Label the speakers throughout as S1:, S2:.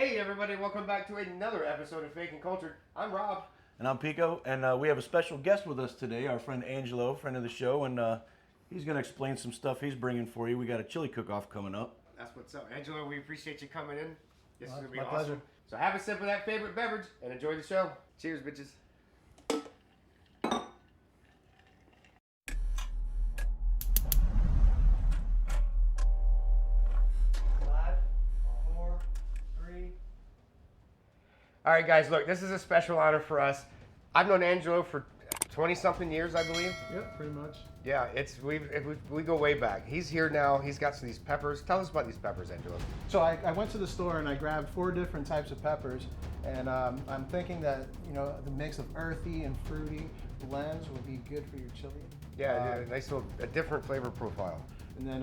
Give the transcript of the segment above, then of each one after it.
S1: Hey everybody, welcome back to another episode of Fake and Cultured. I'm Rob.
S2: And I'm Pico, and we have a special guest with us today, our friend Angelo, friend of the show, and he's going to explain some stuff he's bringing for you. We got a chili cook-off coming up.
S1: That's what's up. Angelo, we appreciate you coming in. This is going to be
S3: My
S1: awesome.
S3: pleasure.
S1: So have a sip of that favorite beverage and enjoy the show. Cheers, bitches. All right, guys, look, this is a special honor for us. I've known Angelo for 20-something years, I believe.
S3: Yep, pretty much.
S1: Yeah, we go way back. He's here now. He's got some of these peppers. Tell us about these peppers, Angelo.
S3: So I went to the store and I grabbed 4 different types of peppers, and I'm thinking that the mix of earthy and fruity blends would be good for your chili.
S1: Yeah, a nice little, a different flavor profile.
S3: And then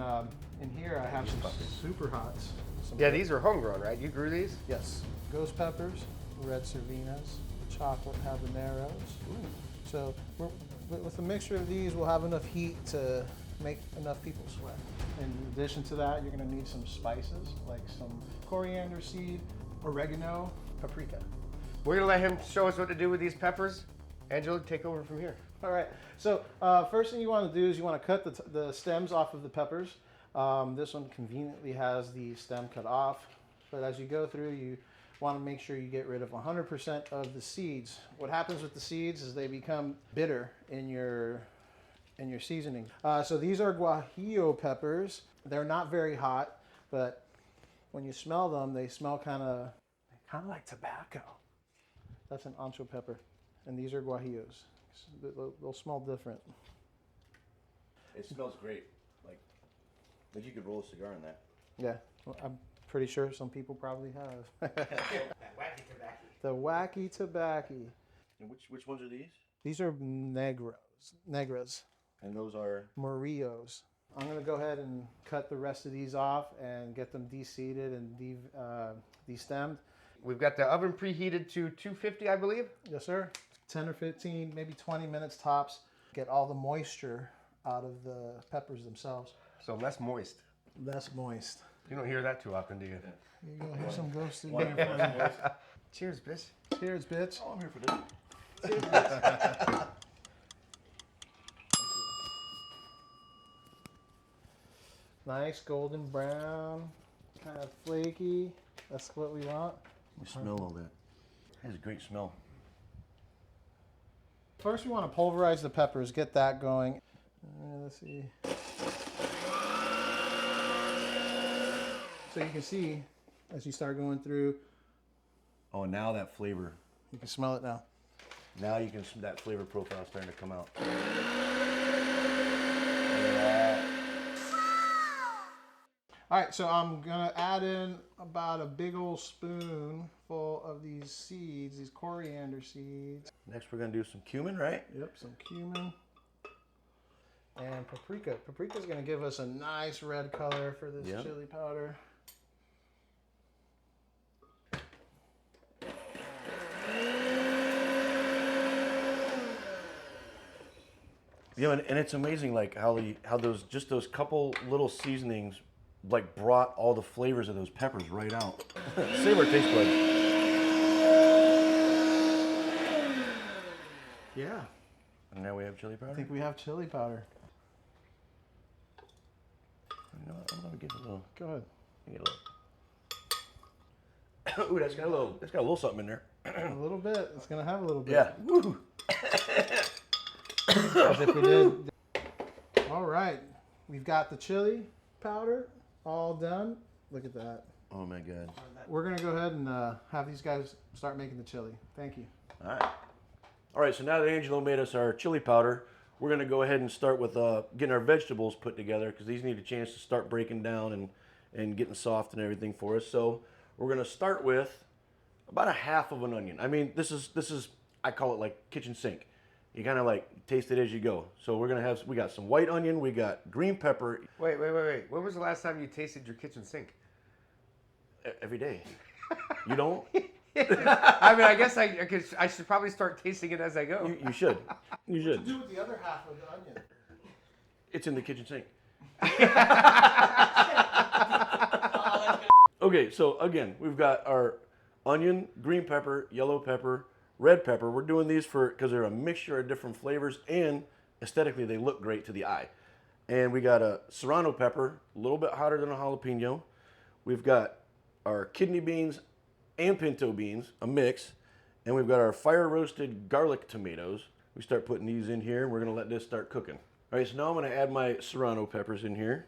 S3: in here I have some super hots.
S1: Yeah, these are homegrown, right? You grew these?
S3: Yes, ghost peppers, red cervinas, chocolate habaneros.
S1: Ooh.
S3: So with a mixture of these, we'll have enough heat to make enough people sweat. In addition to that, you're gonna need some spices, like some coriander seed, oregano, paprika.
S1: We're gonna let him show us what to do with these peppers. Angelo, take over from here.
S3: All right, so first thing you wanna do is you wanna cut the stems off of the peppers. This one conveniently has the stem cut off, but as you go through, you want to make sure you get rid of 100% of the seeds. What happens with the seeds is they become bitter in your seasoning. So these are guajillo peppers. They're not very hot, but when you smell them, they smell kind of like tobacco. That's an ancho pepper, and these are guajillos. They'll smell different.
S2: It smells great. Like you could roll a cigar in that.
S3: Yeah, well, I'm pretty sure some people probably have.
S1: That wacky tobacco.
S3: The wacky tobacco.
S2: And which ones are these?
S3: These are negras,
S2: And those are...
S3: morillos. I'm gonna go ahead and cut the rest of these off and get them de-seeded and de-stemmed.
S1: We've got the oven preheated to 250, I believe.
S3: Yes, sir. 10 or 15, maybe 20 minutes tops. Get all the moisture out of the peppers themselves.
S1: So less moist.
S3: Less moist.
S1: You don't hear that too often, do you?
S3: You're gonna hear some ghosts in there for you.
S1: Cheers, bitch.
S3: Cheers, bitch.
S2: Oh, I'm here for this.
S3: Cheers, bitch. Nice golden brown, kind of flaky. That's what we want.
S2: We smell all that. It has a great smell.
S3: First, we want to pulverize the peppers, get that going. Let's see. So you can see, as you start going through,
S2: Oh, now that flavor.
S3: you can smell it now.
S2: Now you can... That flavor profile is starting to come out.
S3: All right, so I'm gonna add in about a big old spoonful of these seeds, these coriander seeds.
S2: Next we're going to do some cumin, right?
S3: Yep, some cumin. And paprika. Paprika's gonna give us a nice red color for this
S2: Yep.
S3: chili powder.
S2: Yeah, and it's amazing like how those couple little seasonings like brought all the flavors of those peppers right out. Save our taste buds.
S3: Yeah,
S2: And now we have chili powder.
S3: I think we have chili powder.
S2: You know what? I'm gonna get a little.
S3: Go ahead.
S2: Get a little. Ooh, that's got a little something in there.
S3: A little bit. It's gonna have a little bit.
S2: Yeah. Woo.
S3: As if we did. All right, we've got the chili powder all done. Look at that.
S2: Oh my God.
S3: We're gonna go ahead and have these guys start making the chili. Thank you.
S2: All right. All right. So now that Angelo made us our chili powder, we're gonna go ahead and start with getting our vegetables put together because these need a chance to start breaking down and getting soft and everything for us. So we're gonna start with about a half of an onion. I mean, this is I call it like kitchen sink. You kind of like taste it as you go. So we got some white onion, we got green pepper.
S1: Wait. When was the last time you tasted your kitchen sink?
S2: Every day. You don't?
S1: I mean, I guess I should probably start tasting it as I go.
S2: You should. You should.
S3: Do with the other half of the onion.
S2: It's in the kitchen sink. Okay, so again, we've got our onion, green pepper, yellow pepper, red pepper. We're doing these because they're a mixture of different flavors and aesthetically they look great to the eye. And we got a serrano pepper, a little bit hotter than a jalapeno. We've got our kidney beans and pinto beans, a mix. And we've got our fire roasted garlic tomatoes. We start putting these in here and we're gonna let this start cooking. All right, so now I'm gonna add my serrano peppers in here.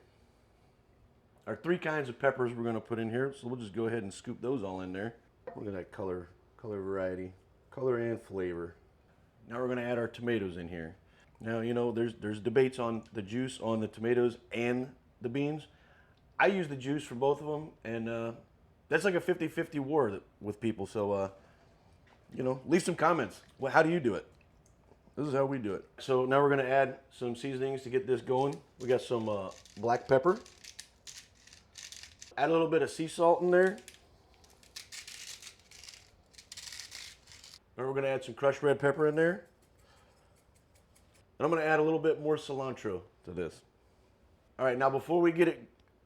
S2: Our 3 kinds of peppers we're gonna put in here. So we'll just go ahead and scoop those all in there. Look at that color variety, color and flavor. Now we're gonna add our tomatoes in here. Now, you know, there's debates on the juice on the tomatoes and the beans. I use the juice for both of them, and that's like a 50-50 war with people. So, you know, leave some comments. Well, how do you do it? This is how we do it. So now we're gonna add some seasonings to get this going. We got some black pepper. Add a little bit of sea salt in there. Now we're gonna add some crushed red pepper in there. And I'm gonna add a little bit more cilantro to this. All right, now before we get it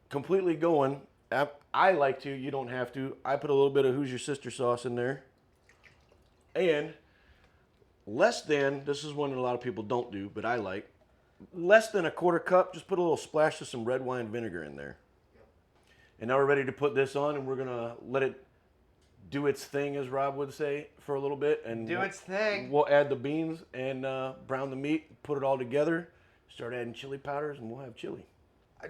S2: completely going, I like to, you don't have to, I put a little bit of Who's Your Sister sauce in there. And less than, this is one that a lot of people don't do, but I like, less than a quarter cup, just put a little splash of some red wine vinegar in there. And now we're ready to put this on and we're gonna let it do its thing, as Rob would say, for a little bit. And
S1: Do its thing.
S2: We'll add the beans and brown the meat, put it all together, start adding chili powders, and we'll have chili.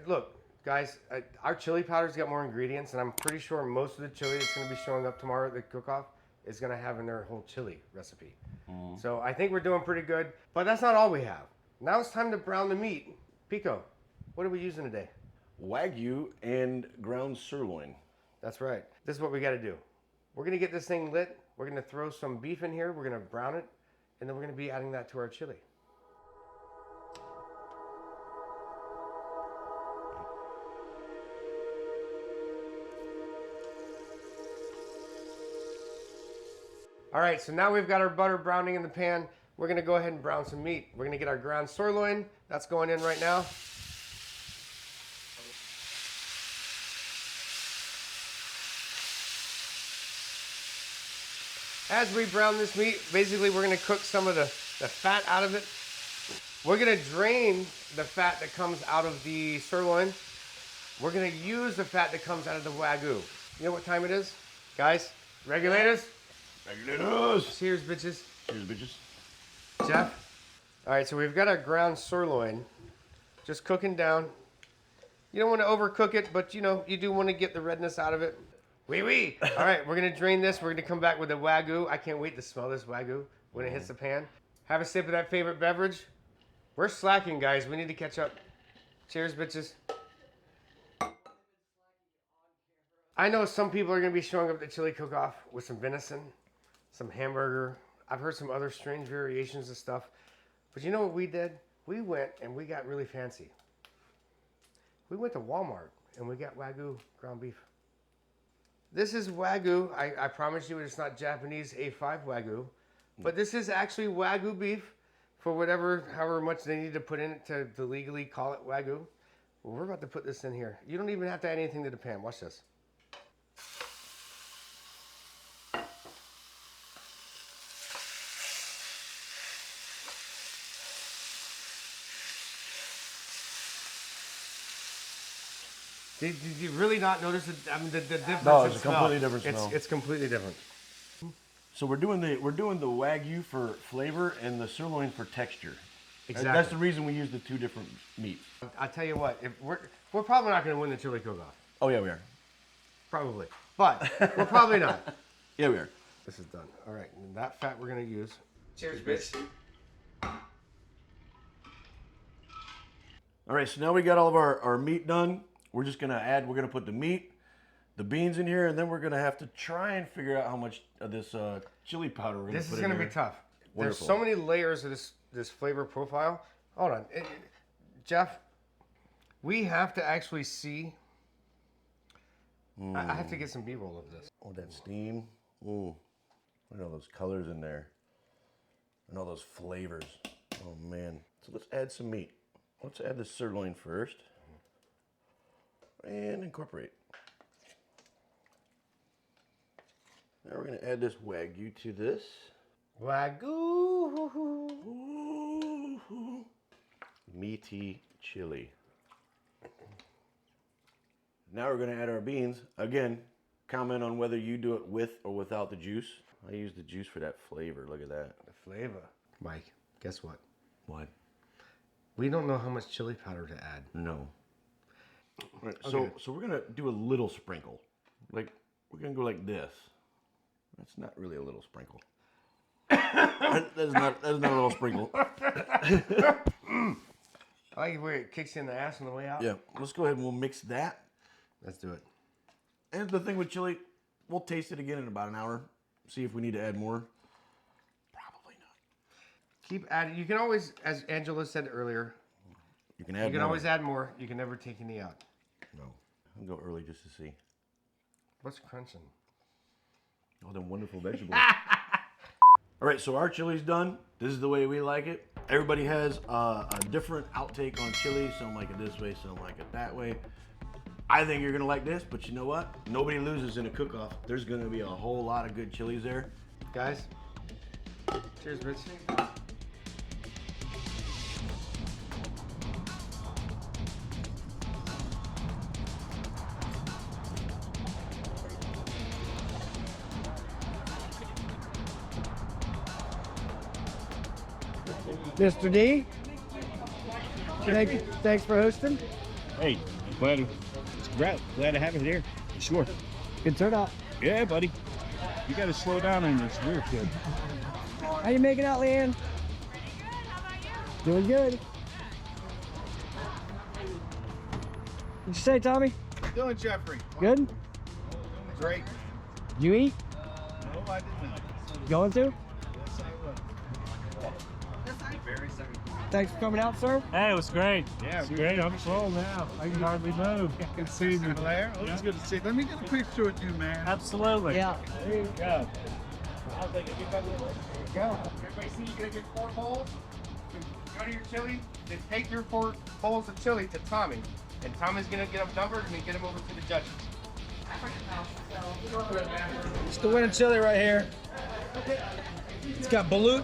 S1: Look, guys, our chili powder's got more ingredients, and I'm pretty sure most of the chili that's going to be showing up tomorrow at the cook-off is going to have in their whole chili recipe. So I think we're doing pretty good, but that's not all we have. Now it's time to brown the meat. Pico, what are we using today?
S2: Wagyu and ground sirloin.
S1: That's right. This is what we got to do. We're going to get this thing lit. We're going to throw some beef in here. We're going to brown it, and then we're going to be adding that to our chili. All right, so now we've got our butter browning in the pan. We're gonna go ahead and brown some meat. We're gonna get our ground sirloin. That's going in right now. As we brown this meat, basically we're gonna cook some of the fat out of it. We're gonna drain the fat that comes out of the sirloin. We're gonna use the fat that comes out of the Wagyu. You know what time it is? Guys, regulators?
S2: Regulators!
S1: Cheers, bitches.
S2: Cheers, bitches.
S1: Jeff? All right, so we've got our ground sirloin just cooking down. You don't want to overcook it, but you know, you do want to get the redness out of it. Wee. All right, we're gonna drain this. We're gonna come back with the Wagyu. I can't wait to smell this Wagyu when it hits the pan. Have a sip of that favorite beverage. We're slacking, guys. We need to catch up. Cheers, bitches. I know some people are gonna be showing up at the chili cook-off with some venison, some hamburger. I've heard some other strange variations of stuff. But you know what we did? We went and we got really fancy. We went to Walmart and we got Wagyu ground beef. This is Wagyu. I promise you it's not Japanese A5 Wagyu. But this is actually Wagyu beef for however much they need to put in it to legally call it Wagyu. Well, we're about to put this in here. You don't even have to add anything to the pan. Watch this. Did you really not notice the difference?
S2: No, it's
S1: in
S2: a
S1: smell?
S2: completely different smell.
S1: It's completely different.
S2: So we're doing the Wagyu for flavor and the sirloin for texture.
S1: Exactly.
S2: That's the reason we use the 2 different meats.
S1: I'll tell you what, if we're probably not going to win the chili cook-off.
S2: Oh yeah, we are.
S1: Probably. But we're probably not.
S2: Yeah, we are.
S1: This is done. All right, and that fat we're going to use. Cheers, bitch.
S2: All right, so now we got all of our meat done. We're just gonna put the meat, the beans in here, and then we're gonna have to try and figure out how much of this chili powder we're gonna put in here.
S1: This is going to be tough.
S2: Wonderful.
S1: There's so many layers of this flavor profile. Hold on. Jeff, we have to actually see. I have to get some B-roll of this.
S2: Oh, that steam. Ooh, look at all those colors in there. And all those flavors. Oh man. So let's add some meat. Let's add the sirloin first. And incorporate. Now we're gonna add this Wagyu to this.
S1: Wagyu.
S2: Ooh, meaty chili. Now we're gonna add our beans. Again, comment on whether you do it with or without the juice. I use the juice for that flavor. Look at that.
S1: The flavor. Mike, guess what?
S2: What?
S1: We don't know how much chili powder to add.
S2: No. All right,
S1: Okay.
S2: so we're gonna do a little sprinkle. Like we're gonna go like this. That's not really a little sprinkle. that's not a little sprinkle.
S1: I like where it kicks you in the ass on the way out.
S2: Yeah, let's go ahead and we'll mix that.
S1: Let's do it.
S2: And the thing with chili, we'll taste it again in about an hour. See if we need to add more. Probably not.
S1: Keep adding. You can always, as Angela said earlier,
S2: You can add
S1: you can
S2: more.
S1: always add more. You can never take any out.
S2: No. I'll go early just to see.
S1: What's crunching?
S2: All them wonderful vegetables. All right, so our chili's done. This is the way we like it. Everybody has a different outtake on chili. Some like it this way, some like it that way. I think you're gonna like this, but you know what? Nobody loses in a cook-off. There's gonna be a whole lot of good chilies there.
S1: Guys, cheers, Rich.
S4: Mr. D, thanks for hosting.
S5: Hey, glad to have it here. Sure.
S4: Good turnout.
S5: Yeah, buddy. You got to slow down on this. We're good.
S4: How you making out, Leanne? Doing good. What'd you say, Tommy?
S6: Doing, Jeffrey?
S4: Good?
S6: Great.
S4: You eat?
S6: No, I did not.
S4: Going to?
S6: Yes, I will.
S4: Thanks for coming out, sir.
S5: Hey, it was great. Yeah, it's great. I'm full now. I can hardly move.
S6: Good seeing you, Blair. Oh, it's good to see you. Let me get a picture with you, man.
S5: Absolutely.
S4: Yeah.
S5: There you go.
S1: Go. Everybody see you're gonna get 4 bowls? Go to your chili, then take your 4 bowls of chili to Tommy. And Tommy's gonna get them numbered and then get them over to the judges.
S6: It's the winning chili right here. It's got balut,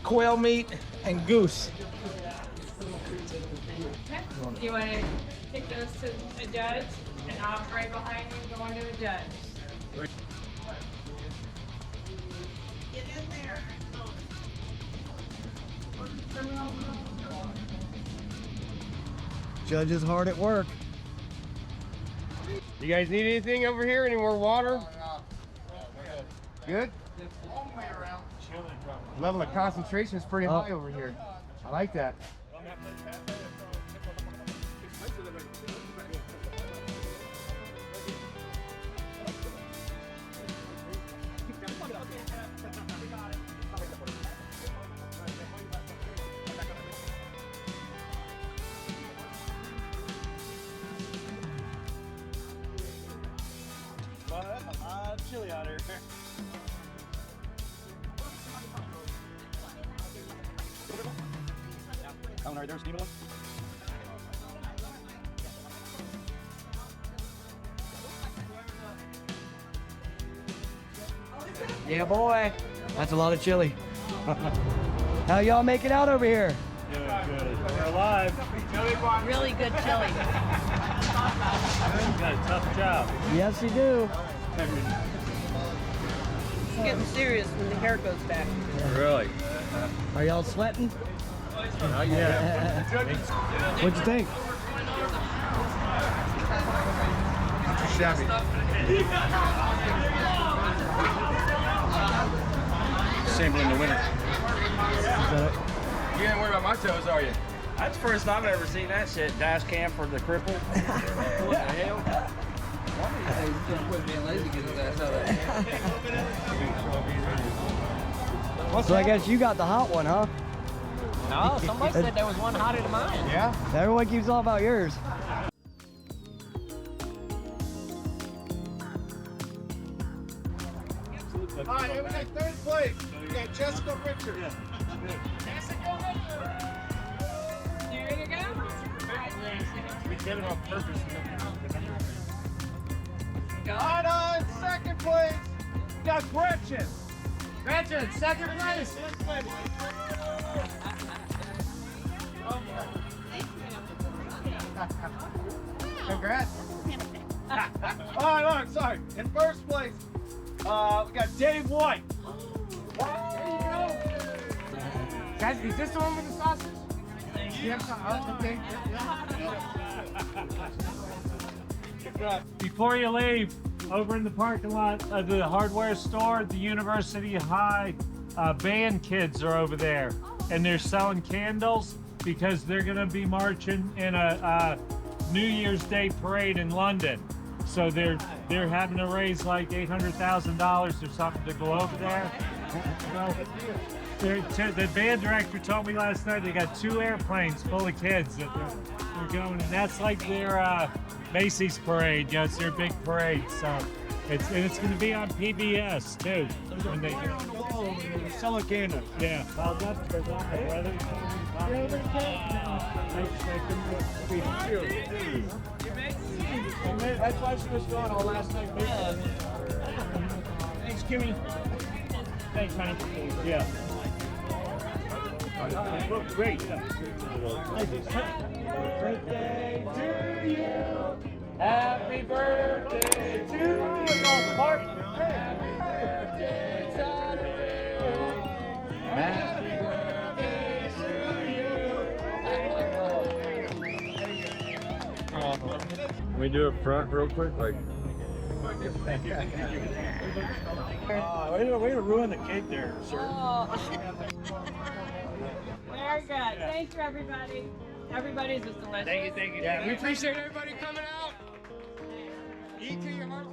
S6: quail meat, and goose.
S7: Do you want to take those to the judge? And I'll be right behind you going to the judge. Get in there.
S4: Judge is hard at work.
S1: You guys need anything over here? Any more water? Good? Level of concentration is pretty high over here. I like that.
S5: Well, that's a lot of chili out here. That one right there, Steve.
S4: Yeah, boy. That's a lot of chili. How y'all making out over here?
S5: Good, good. We're alive.
S7: Really good chili.
S5: You got a tough job.
S4: Yes, you do.
S7: It's getting serious when the hair goes back.
S5: Really?
S4: Are y'all sweating?
S5: Not yet.
S4: What'd you think?
S6: Shabby.
S5: Sample in the winter.
S6: You ain't worried about my toes, are you?
S8: That's the first time I've ever seen that shit. Dash cam for the cripple. What the hell?
S4: So I guess you got the hot one, huh?
S8: No, somebody said there was one hotter than mine.
S1: Yeah?
S4: Everyone keeps all about yours.
S6: All right, here we got 3rd place. We got Jessica Richard.
S7: There you go.
S1: We did it on purpose.
S6: Right on 2nd place. got Gretchen.
S1: Gretchen, second place. Congrats.
S6: All right, sorry. In first place, we got Dave White.
S1: Guys, is this the one with the sausage? Yeah. Oh, okay.
S9: Before you leave, over in the parking lot of the hardware store, the University High band kids are over there, and they're selling candles because they're going to be marching in a New Year's Day parade in London. So they're having to raise like $800,000 or something to go over there. The band director told me last night they got 2 airplanes full of kids that they're going, and that's like their Macy's parade. You know, it's their big parade. So it's going to be on PBS too when they
S6: Selling candles.
S9: yeah. Well, that's my brother.
S6: That's why she was gone all last night.
S9: Thanks, Kimmy. Thanks, honey. Yeah. Great. Birthday to you. Happy birthday to you. Mark. Happy birthday to you. Happy birthday to you.
S5: Can we do it front real quick? Like,
S6: way to ruin the cake there, sir.
S7: Very good. Thank you, everybody. Everybody's just delicious.
S8: Thank you.
S1: Yeah, we appreciate everybody coming out. Eat to your heart's